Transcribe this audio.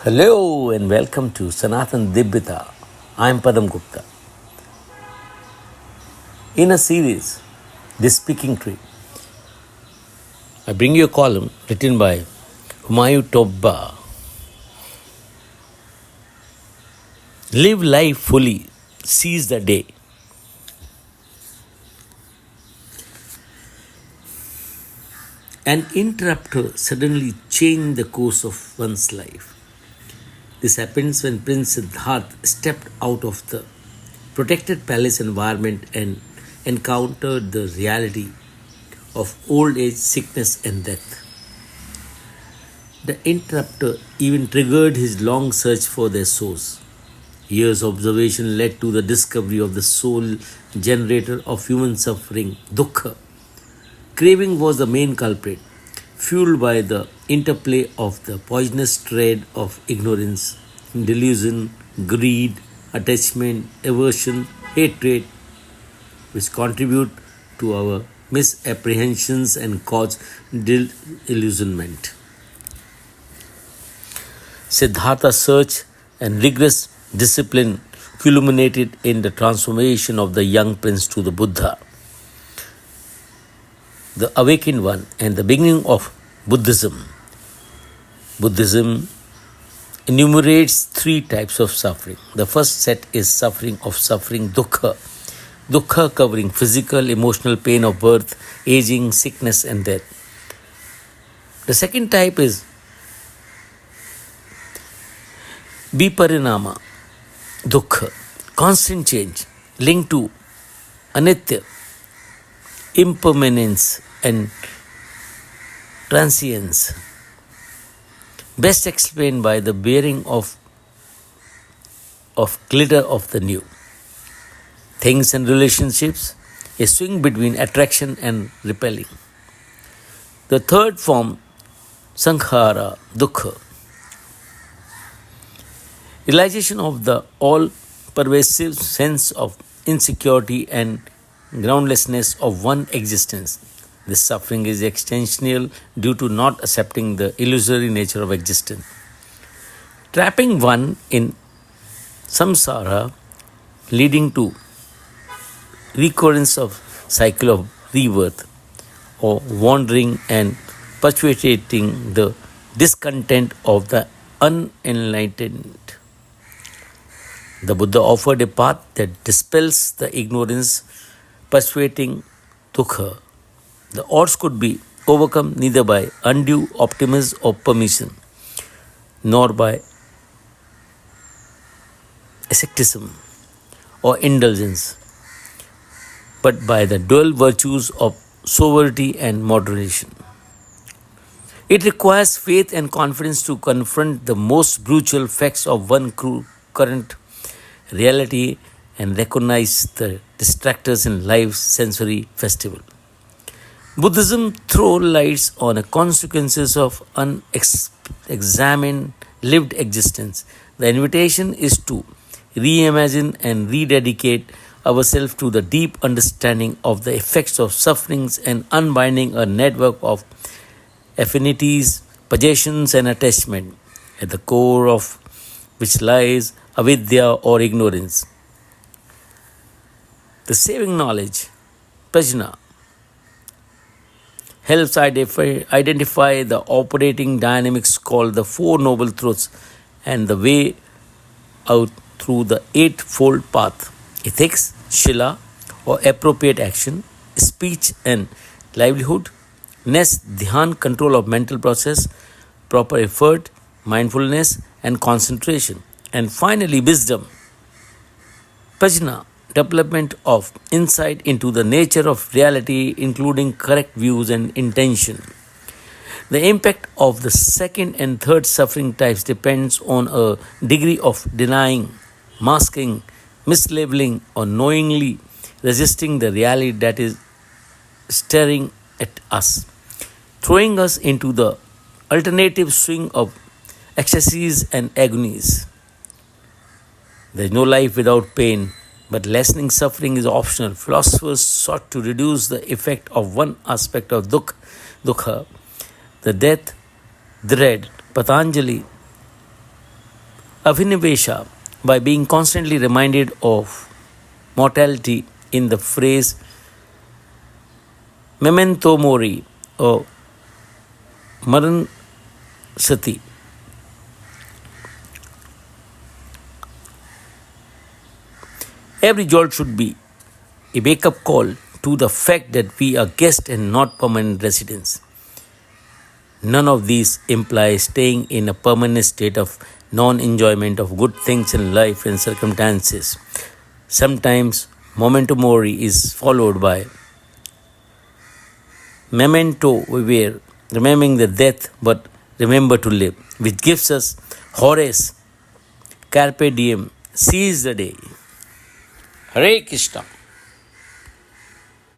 Hello and welcome to Sanatan Dibbita. I am Padam Gupta. In a series, The Speaking Tree, I bring you a column written by Homayun Taba. Live life fully, seize the day. An interrupter suddenly changed the course of one's life. This happens when Prince Siddhartha stepped out of the protected palace environment and encountered the reality of old age, sickness, and death. The interrupter even triggered his long search for their source. Years of observation led to the discovery of the sole generator of human suffering, dukkha. Craving was the main culprit, fueled by the interplay of the poisonous thread of ignorance, delusion, greed, attachment, aversion, hatred, which contribute to our misapprehensions and cause disillusionment. Siddhartha's search and rigorous discipline culminated in the transformation of the young prince to the Buddha, the awakened one, and the beginning of Buddhism. Buddhism enumerates three types of suffering. The first set is suffering, dukkha. Dukkha covering physical, emotional pain of birth, aging, sickness, and death. The second type is viparinama, dukkha, constant change, linked to anitya, impermanence, and transience, best explained by the bearing of glitter of the new. Things and relationships, a swing between attraction and repelling. The third form, sankhara, dukkha, realization of the all-pervasive sense of insecurity and groundlessness of one existence. This suffering is existential due to not accepting the illusory nature of existence. Trapping one in samsara, leading to recurrence of cycle of rebirth, or wandering and perpetuating the discontent of the unenlightened. The Buddha offered a path that dispels the ignorance persuading dukkha. The odds could be overcome neither by undue optimism or permission, nor by asceticism or indulgence, but by the dual virtues of sobriety and moderation. It requires faith and confidence to confront the most brutal facts of one current reality and recognize the distractors in life's sensory festival. Buddhism throws lights on the consequences of unexamined lived existence. The invitation is to reimagine and rededicate ourselves to the deep understanding of the effects of sufferings and unbinding a network of affinities, possessions, and attachment, at the core of which lies avidya or ignorance. The saving knowledge, prajna, helps identify the operating dynamics called the Four Noble Truths and the way out through the Eightfold Path: ethics, shila, or appropriate action, speech and livelihood, next dhyan, control of mental process, proper effort, mindfulness and concentration, and finally wisdom, prajna, development of insight into the nature of reality, including correct views and intention. The impact of the second and third suffering types depends on a degree of denying, masking, mislabeling, or knowingly resisting the reality that is staring at us, throwing us into the alternative swing of ecstasies and agonies. There is no life without pain, but lessening suffering is optional. Philosophers sought to reduce the effect of one aspect of dukkha, the death dread. Patanjali Avinivesha, by being constantly reminded of mortality in the phrase memento mori or maran sati. Every jolt should be a wake up call to the fact that we are guests and not permanent residents. None of these imply staying in a permanent state of non enjoyment of good things in life and circumstances. Sometimes memento mori is followed by memento vivere, remembering the death but remember to live, which gives us Horace, carpe diem, seize the day. Hare Krishna.